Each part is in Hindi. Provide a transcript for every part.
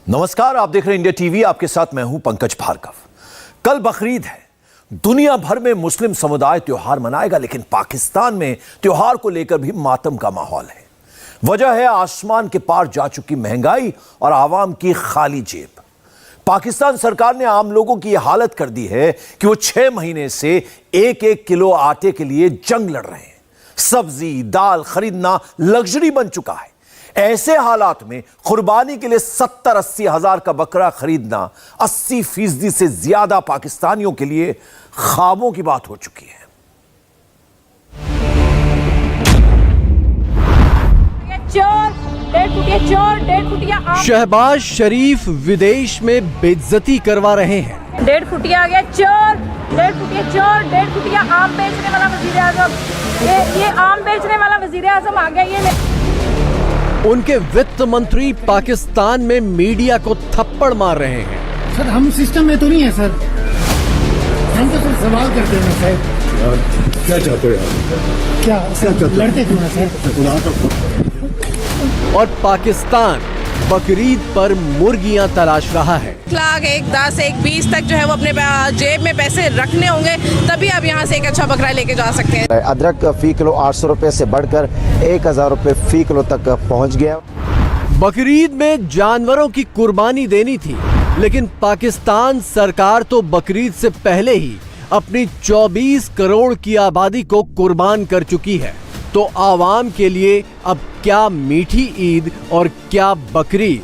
नमस्कार, आप देख रहे हैं इंडिया टीवी। आपके साथ मैं हूं पंकज भार्गव। कल बकरीद है। दुनिया भर में मुस्लिम समुदाय त्योहार मनाएगा, लेकिन पाकिस्तान में त्योहार को लेकर भी मातम का माहौल है। वजह है आसमान के पार जा चुकी महंगाई और आवाम की खाली जेब। पाकिस्तान सरकार ने आम लोगों की यह हालत कर दी है कि वो 6 महीने से एक किलो आटे के लिए जंग लड़ रहे हैं। सब्जी दाल खरीदना लग्जरी बन चुका है। ऐसे हालात में कुर्बानी के लिए 70-80 हजार का बकरा खरीदना 80% से ज्यादा पाकिस्तानियों के लिए ख्वाबों की बात हो चुकी है। शहबाज शरीफ विदेश में बेइज्जती करवा रहे हैं। 1.5 फुटिया आ गया चोर, 1.5 फुटिया चोर, 1.5 फुटिया आम बेचने वाला वजीर आजम। ये आम बेचने वाला वजीर आजम आ गया। ये उनके वित्त मंत्री पाकिस्तान में मीडिया को थप्पड़ मार रहे हैं। सर हम सिस्टम में तो नहीं है सर, हम तो सिर्फ सवाल करते हैं सर। क्या चाहते हो आप? क्या सर लड़ते क्यों हैं सर? और पाकिस्तान बकरीद पर मुर्गियां तलाश रहा है। 1 लाख 1, 10, 1, 20 तक जो है वो अपने जेब में पैसे रखने होंगे, तभी आप यहाँ से एक अच्छा बकरा लेके जा सकते हैं। अदरक फी किलो 800 रुपए से बढ़कर 1000 रुपए फी किलो तक पहुँच गया। बकरीद में जानवरों की कुर्बानी देनी थी, लेकिन पाकिस्तान सरकार तो बकरीद से पहले ही अपनी 24 करोड़ की आबादी को कुर्बान कर चुकी है। तो आवाम के लिए अब क्या मीठी ईद और क्या बकरीद।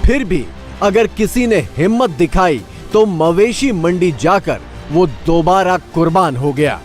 फिर भी अगर किसी ने हिम्मत दिखाई तो मवेशी मंडी जाकर वो दोबारा कुर्बान हो गया।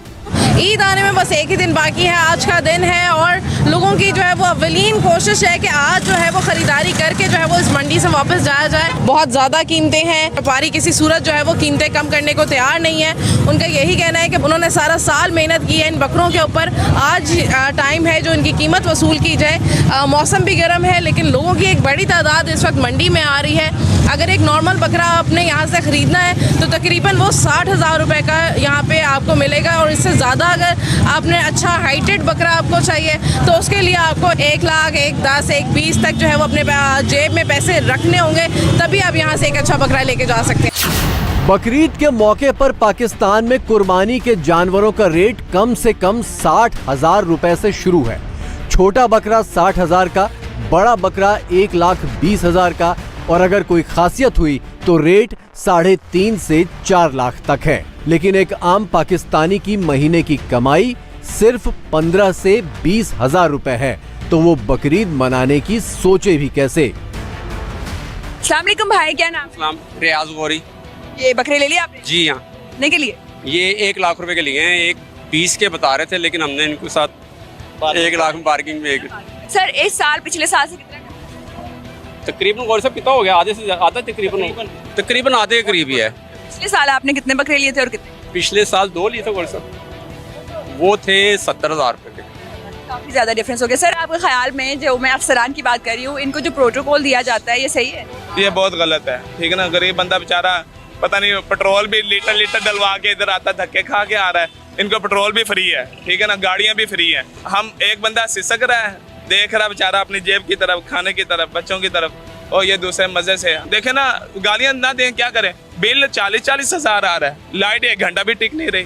ईद आने में बस एक ही दिन बाकी है, आज का दिन है, और लोगों की जो है वो अवलीन कोशिश है कि आज जो है वो खरीदारी करके जो है वो इस मंडी से वापस जाया जाए। बहुत ज़्यादा कीमतें हैं, व्यापारी किसी सूरत जो है वो कीमतें कम करने को तैयार नहीं है। उनका यही कहना है कि उन्होंने सारा साल मेहनत की है इन बकरों के ऊपर, आज टाइम है जो इनकी कीमत वसूल की जाए। मौसम भी गर्म है, लेकिन लोगों की एक बड़ी तादाद इस वक्त मंडी में आ रही है। अगर एक नॉर्मल बकरा आपने यहाँ से ख़रीदना है तो तकरीबन वो 60,000 रुपये का यहाँ पे आपको मिलेगा, और इससे ज़्यादा अगर आपने अच्छा हाइटेड बकरा आपको चाहिए तो उसके लिए आपको 1 लाख 1, 10, 1, 20 तक जो है वो अपने जेब में पैसे रखने होंगे, तभी आप यहाँ से एक अच्छा बकरा लेके जा सकते हैं। बकरीद के मौके पर पाकिस्तान में कुर्बानी के जानवरों का रेट कम से कम 60,000 रुपए से शुरू है। छोटा बकरा 60,000 का, बड़ा बकरा 1,20,000 का, और अगर कोई खासियत हुई तो रेट 3.5 से 4 लाख तक है। लेकिन एक आम पाकिस्तानी की महीने की कमाई सिर्फ 15 से 20 हजार रुपए है, तो वो बकरीद मनाने की सोचे भी कैसे। अस्सलाम वालेकुम भाई, क्या नाम? रियाज गौरी। ये बकरे ले लिए आपने? जी हाँ। कितने के लिए? ये 1 लाख रुपए के लिए हैं। 1,20 के बता रहे थे, लेकिन हमने इनके साथ 1 लाख में पार्किंग में सर इस साल पिछले साल से कितना तकरीबन गौरी साहब कितना हो गया? आधे से आधा, तकरीबन आधे के करीब ही है। पिछले साल आपने कितने बकरे लिए थे और कितने? पिछले साल 2 लिए थे गौरी साहब, वो थे 70,000 रुपए के। काफी ज्यादा डिफरेंस हो गया। सर आपके ख्याल में, जो मैं अफसरान की बात कर रही हूँ, इनको जो प्रोटोकॉल दिया जाता है ये सही है? ये बहुत गलत है, ठीक है ना। गरीब बंदा बेचारा पता नहीं, पेट्रोल भी लीटर डलवा के इधर आता, धक्के खा के आ रहा है। इनको पेट्रोल भी फ्री है, ठीक है ना, गाड़ियाँ भी फ्री है। हम एक बंदा सिसक रहा है, देख रहा बेचारा अपनी जेब की तरफ, खाने की तरफ, बच्चों की तरफ, और ये दूसरे मजे से देखे ना, गालियां ना दें, क्या करें। बिल 40-40 हजार आ रहा है, लाइट 1 घंटा भी टिक नहीं रही।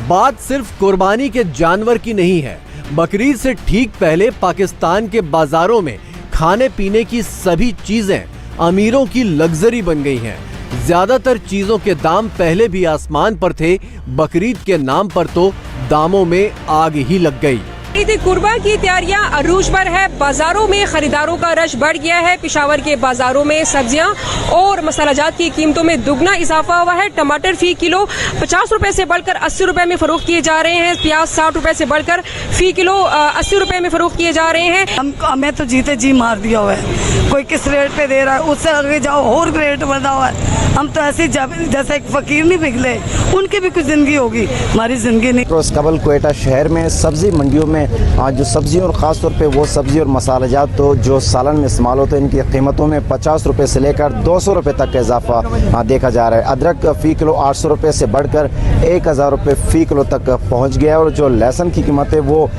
बात सिर्फ कुर्बानी के जानवर की नहीं है। बकरीद से ठीक पहले पाकिस्तान के बाजारों में खाने पीने की सभी चीजें अमीरों की लग्जरी बन गई हैं। ज्यादातर चीजों के दाम पहले भी आसमान पर थे, बकरीद के नाम पर तो दामों में आग ही लग गई। ईद कुर्बा की तैयारियां अरूज पर है। बाजारों में खरीदारों का रश बढ़ गया है। पेशावर के बाजारों में सब्जियां और मसालाजात की कीमतों में दुगना इजाफा हुआ है। टमाटर फी किलो 50 रुपए से बढ़कर 80 रुपए में फरोख्त किए जा रहे हैं। प्याज 60 रुपए से बढ़कर फी किलो 80 रुपए में फरोख्त किए जा रहे हैं। हमें तो जीते जी मार दिया हुआ है। कोई किस रेट पे दे रहा है, उससे आगे जाओ और रेट बढ़ा हुआ है। हम तो ऐसे जैसे एक फकीर नहीं पिघले, उनकी भी कुछ जिंदगी होगी, हमारी जिंदगी नहीं। रोज कबल क्वेटा शहर में सब्जी मंडियों में जो सब्जी और ख़ास तौर पे वो सब्जी और मसालाजात तो जो सालन में इस्तेमाल होते हैं, इनकी कीमतों में 50 रुपये से लेकर 200 रुपये तक का इजाफा देखा जा रहा है। अदरक फ़ी किलो 800 रुपये से बढ़कर 1000 रुपये फ़ी किलो तक पहुँच गया है, और जो लहसुन की कीमत है वो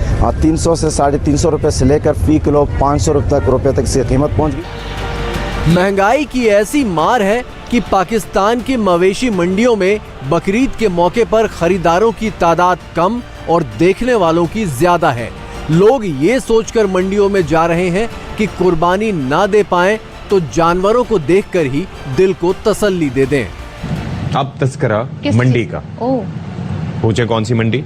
300 से 350 रुपये से लेकर फ़ी किलो 500 रुपये तक इसकी कीमत पहुँच गई। महंगाई की ऐसी मार है कि पाकिस्तान की मवेशी मंडियों में बकरीद के मौके पर खरीदारों की तादाद कम और देखने वालों की ज्यादा है। लोग ये सोचकर मंडियों में जा रहे हैं कि कुर्बानी ना दे पाएं तो जानवरों को देखकर ही दिल को तसल्ली दे दें। अब तस्करा मंडी का पूछे कौन सी मंडी?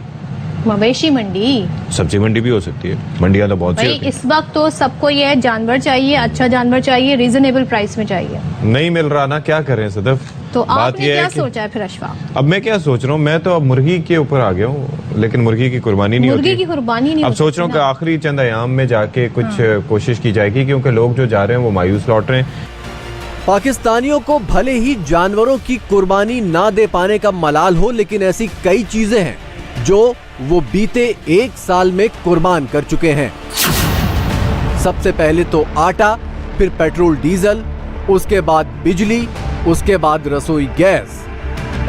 मवेशी मंडी, सब्जी मंडी भी हो सकती है, मंडियां तो बहुत सी होती हैं। इस वक्त तो सबको ये है, जानवर चाहिए, अच्छा जानवर चाहिए, रीजनेबल प्राइस में चाहिए। नहीं मिल रहा ना, क्या करें सदफ? तो बात आपने ये क्या है कि सोचा है फिर अशफाक? अब मैं क्या सोच रहा हूँ, मैं तो अब मुर्गी के ऊपर आ गया हूँ, लेकिन मुर्गी की कुर्बानी नहीं होती। मुर्गी की कुर्बानी नहीं अब सोच रहा हूँ कि आखिरी चंद अयाम में जाके कुछ कोशिश की जाएगी, क्योंकि लोग जो जा रहे हैं वो मायूस लौट रहे हैं। पाकिस्तानियों को भले ही जानवरों की कुर्बानी ना दे पाने का मलाल हो, लेकिन ऐसी कई चीजें हैं जो वो बीते 1 साल में कुर्बान कर चुके हैं। सबसे पहले तो आटा, फिर पेट्रोल डीजल, उसके बाद बिजली, उसके बाद रसोई गैस।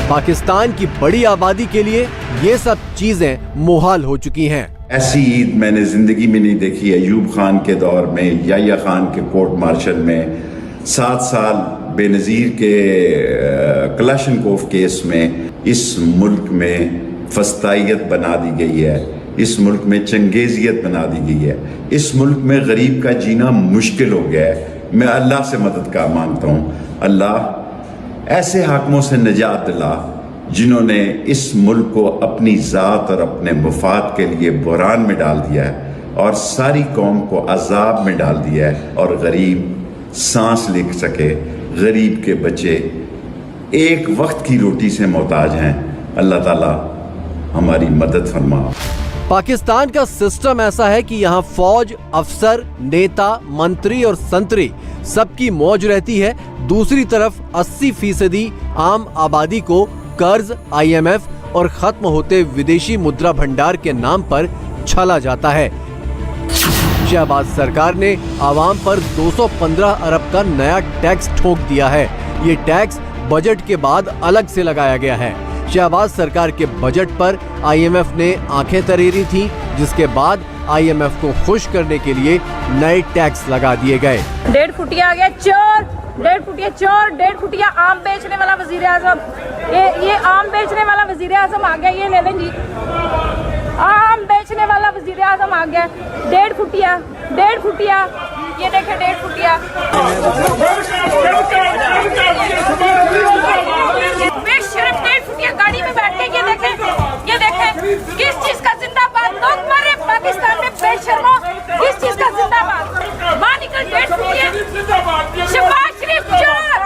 पाकिस्तान की बड़ी आबादी के लिए ये सब चीजें मुहाल हो चुकी हैं। ऐसी ईद मैंने जिंदगी में नहीं देखी। अयूब खान के दौर में, याह्या खान के कोर्ट मार्शल में, 7 साल बेनज़ीर के कलाशनकोव केस में इस मुल्क में फस्तायत बना दी गई है, इस मुल्क में चंगेजियत बना दी गई है, इस मुल्क में गरीब का जीना मुश्किल हो गया है। मैं अल्लाह से मदद का मांगता हूँ, अल्लाह ऐसे हाकिमों से निजात दिला जिन्होंने इस मुल्क को अपनी ज़ात और अपने मुफाद के लिए बुहरान में डाल दिया है और सारी कौम को अजाब में डाल दिया है, और गरीब सांस ले सके, गरीब के बच्चे एक वक्त की रोटी से मोहताज हैं। अल्लाह ताला हमारी मदद फरमा। पाकिस्तान का सिस्टम ऐसा है कि यहाँ फौज, अफसर, नेता, मंत्री और संतरी सबकी मौज रहती है। दूसरी तरफ 80% आम आबादी को कर्ज, IMF और खत्म होते विदेशी मुद्रा भंडार के नाम पर छला जाता है। शहबाज सरकार ने आवाम पर 215 अरब का नया टैक्स ठोक दिया है। ये टैक्स बजट के बाद अलग से लगाया गया है। शहबाज सरकार के बजट पर IMF ने आंखें तरेरी थी, जिसके बाद IMF को खुश करने के लिए नए टैक्स लगा दिए गए। 1.5 फुटिया आ गया चोर, 1.5 फुटिया चोर, 1.5 फुटिया आम बेचने वाला वजीर आजम। ये आम बेचने वाला वजीर आजम आ गया, ये ले लें जी, आम बेचने वाला वजीर आजम आ गया। 1.5 फुटिया, 1.5 फुटिया, ये देखें 1.5 फुटिया। बेशर्म 1.5 फुटिया गाड़ी में बैठ के, ये देखें किस चीज का जिंदाबाद। लोग मरे पाकिस्तान में बेशर्मो, किस चीज का जिंदाबाद। वहाँ निकल 1.5 फुटिया। शहबाज शरीफ चोर,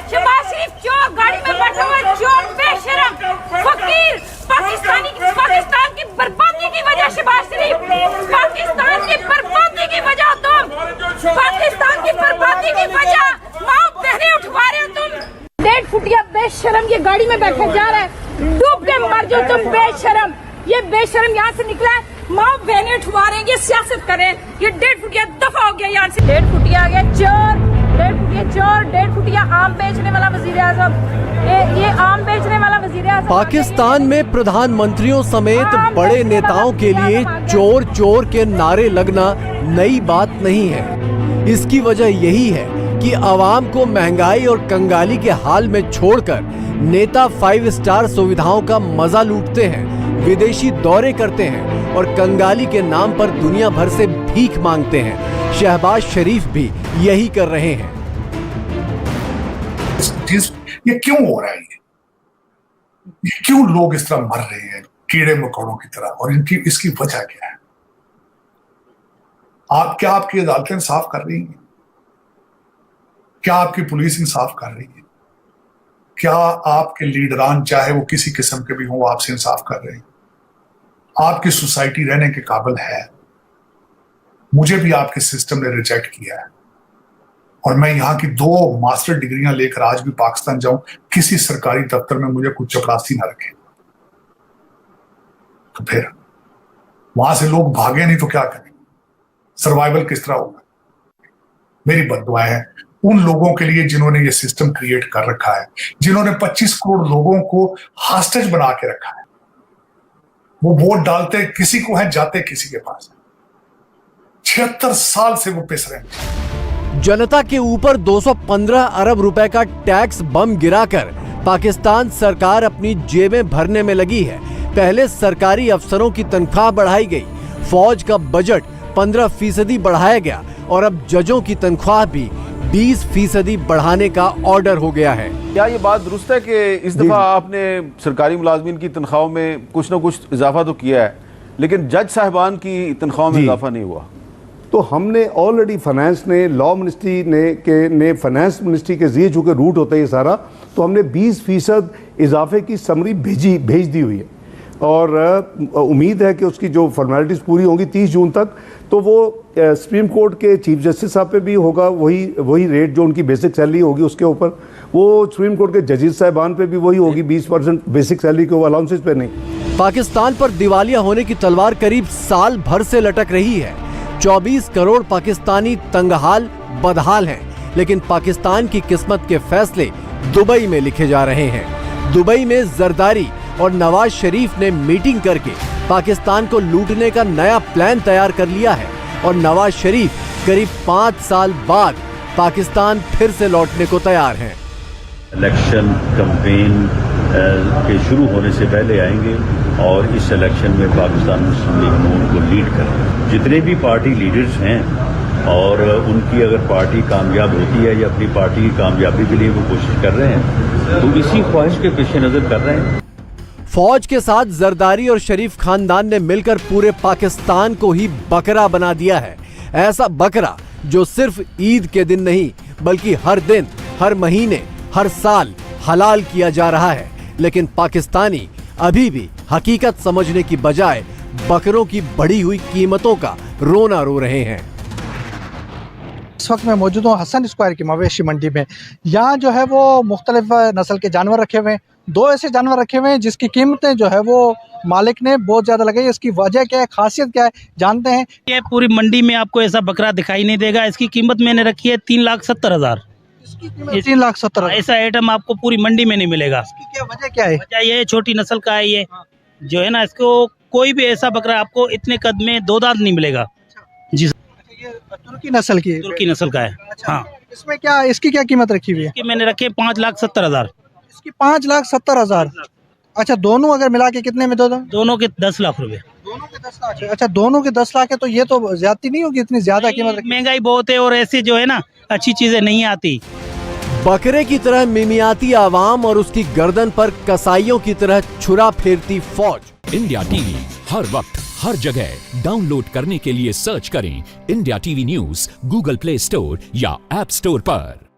शहबाज शरीफ चोर, गाड़ी में बैठा हुआ चोर, बेशर्म फकीर। पाकिस्तान की बर्बादी की वजह शहबाज शरीफ, पाकिस्तान की बर्बादी की वजह तुम, पाकिस्तान की बर्बादी की वजह माँ बहनें उठवा रहे हो तुम। 1.5 फुटिया बेशरम ये गाड़ी में बैठा जा रहा है, डूब के मर जाओ तुम बेशरम। ये बेशरम यहाँ से निकला है, माँ बहनें उठवा रहे हैं, ये सियासत कर रहे हैं। ये 1.5 फुटिया दफा हो गया यहाँ से। 1.5 फुटिया आ गया चोर, 1.5 फुटिया चोर, 1.5 फुटिया आम बेचने वाला वजीर आजम। ये आम बेचने वाला वजीर आजम। पाकिस्तान में प्रधानमंत्रियों समेत बड़े नेताओं के लिए चोर चोर के नारे लगना नई बात नहीं है। इसकी वजह यही है कि आवाम को महंगाई और कंगाली के हाल में छोड़कर नेता 5 स्टार सुविधाओं का मजा लूटते हैं, विदेशी दौरे करते हैं और कंगाली के नाम पर दुनिया भर से भीख मांगते हैं। शहबाज शरीफ भी यही कर रहे हैं। ये क्यों हो रहा है? ये क्यों लोग इस तरह मर रहे हैं कीड़े मकोड़ों की तरह, और इसकी वजह क्या है? क्या आपकी अदालतें इंसाफ कर रही हैं? क्या आपकी पुलिस इंसाफ कर रही है? क्या आपके लीडरान, चाहे वो किसी किस्म के भी हों, आपसे इंसाफ कर रहे हैं? आपकी सोसाइटी रहने के काबिल है? मुझे भी आपके सिस्टम ने रिजेक्ट किया है, और मैं यहाँ की 2 मास्टर डिग्रियां लेकर आज भी पाकिस्तान जाऊं, किसी सरकारी दफ्तर में मुझे कुछ चपरासी ना रखे। तो फिर वहां से लोग भागे नहीं तो क्या करें? सर्वाइवल किस तरह होगा? मेरी बद्दुआ है उन लोगों के लिए जिन्होंने ये सिस्टम क्रिएट कर रखा है, जिन्होंने 25 करोड़ लोगों को हॉस्टेज बना के रखा है। वो वोट डालते किसी को है, जाते किसी के पास। 76 साल से वो पिस रहे हैं। जनता के ऊपर 215 अरब रुपए का टैक्स बम गिराकर पाकिस्तान सरकार अपनी जेबें भरने में लगी है। पहले सरकारी अफसरों की तनख्वाह बढ़ाई गई, फौज का बजट 15% बढ़ाया गया और अब जजों की तनख्वाह भी 20% बढ़ाने का ऑर्डर हो गया है। क्या ये बात दुरुस्त है कि इस दफा आपने सरकारी मुलाजमीन की तनख्वाहों में कुछ ना कुछ इजाफा तो किया है, लेकिन जज साहिबान की तनख्वाह में इजाफा नहीं हुआ? तो हमने ऑलरेडी फाइनेंस ने, लॉ मिनिस्ट्री ने फाइनेंस मिनिस्ट्री के जरिए चूँकि रूट होता है ये सारा, तो हमने 20% इजाफे की समरी भेज दी हुई है और उम्मीद है कि उसकी जो फॉर्मेलिटीज़ पूरी होंगी 30 जून तक, तो वो सुप्रीम कोर्ट के चीफ जस्टिस साहब पे भी होगा वही रेट जो उनकी बेसिक सैलरी होगी उसके ऊपर, वो सुप्रीम कोर्ट के जजेस साहिबान पे भी वही होगी 20% बेसिक सैलरी के अलाउंसेस पे नहीं। पाकिस्तान पर दिवालिया होने की तलवार करीब साल भर से लटक रही है। 24 करोड़ पाकिस्तानी तंगहाल बदहाल हैं, लेकिन पाकिस्तान की किस्मत के फैसले दुबई में लिखे जा रहे हैं। दुबई में जरदारी और नवाज शरीफ ने मीटिंग करके पाकिस्तान को लूटने का नया प्लान तैयार कर लिया है और नवाज शरीफ करीब 5 साल बाद पाकिस्तान फिर से लौटने को तैयार हैं। इलेक्शन कैंपेन के शुरू होने से पहले आएंगे और इस इलेक्शन में पाकिस्तान मुस्लिम लीग नून को लीड करेंगे। जितने भी पार्टी लीडर्स हैं और उनकी अगर पार्टी कामयाब होती है या अपनी पार्टी की कामयाबी के लिए वो कोशिश कर रहे हैं, तो इसी ख्वाहिश के पेश नज़र कर रहे हैं। फौज के साथ जरदारी और शरीफ खानदान ने मिलकर पूरे पाकिस्तान को ही बकरा बना दिया है। ऐसा बकरा जो सिर्फ ईद के दिन नहीं बल्कि हर दिन, हर महीने, हर साल हलाल किया जा रहा है। लेकिन पाकिस्तानी अभी भी हकीकत समझने की बजाय बकरों की बढ़ी हुई कीमतों का रोना रो रहे हैं। इस वक्त मैं मौजूद हूँ हसन स्क्वायर की मवेशी मंडी में। यहाँ जो है वो मुख्तलिफ नस्ल के जानवर रखे हुए हैं। 2 ऐसे जानवर रखे हुए हैं जिसकी कीमतें जो है वो मालिक ने बहुत ज़्यादा लगाई। इसकी वजह क्या है, खासियत क्या है, जानते हैं। ये पूरी मंडी में आपको ऐसा बकरा दिखाई नहीं देगा। इसकी कीमत मैंने रखी है 3,70,000। 3,70,000 ऐसा आइटम आपको पूरी मंडी में नहीं मिलेगा। इसकी क्या वजह क्या है? वजह ये छोटी नस्ल का है। ये जो है ना, इसको कोई भी ऐसा बकरा आपको इतने कद में 2 दांत नहीं मिलेगा। जी, तुर्की नस्ल की, तुर्की नस्ल का है। हाँ, इसमें क्या, इसकी क्या कीमत रखी हुई है? इसकी मैंने रखे 5,70,000। इसकी 5,70,000। अच्छा, दोनों अगर मिला के कितने में दो? दोनों के 10 लाख रुपए। दोनों के 10 लाख? अच्छा, दोनों के 10 लाख है तो ये तो ज्यादा नहीं होगी? इतनी ज्यादा कीमत? महंगाई बहुत है और ऐसे जो है ना अच्छी चीजें नहीं आती। बकरे की तरह मिमियाती आवाम और उसकी गर्दन पर कसाईयों की तरह छुरा फेरती फौज। इंडिया टीवी हर वक्त हर जगह डाउनलोड करने के लिए सर्च करें India TV news Google play store या ऐप स्टोर पर।